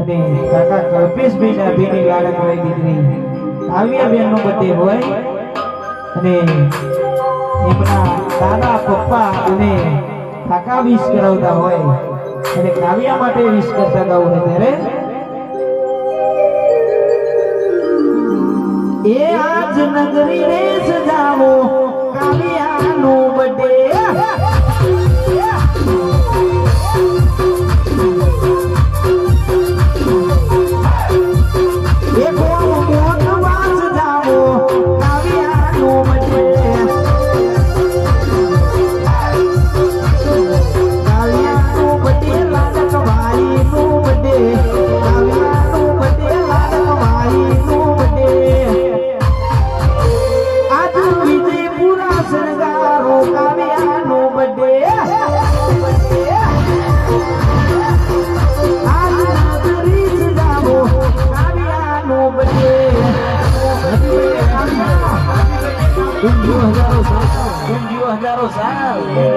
અને કાકા કલ્પેશભાઈ ના બેની લાડકવાળી દીકરી કાવ્યાબેન નો બર્થડે હોય અને એમના દાદા પપ્પા અને કાકા વિશ કરાવતા હોય અને કાવ્યા માટે વિશ કરતા હતા હોય ત્યારે એ આજ નગરી રે સજાવો કાવ્યાનો બર્થડે હજારો સાલ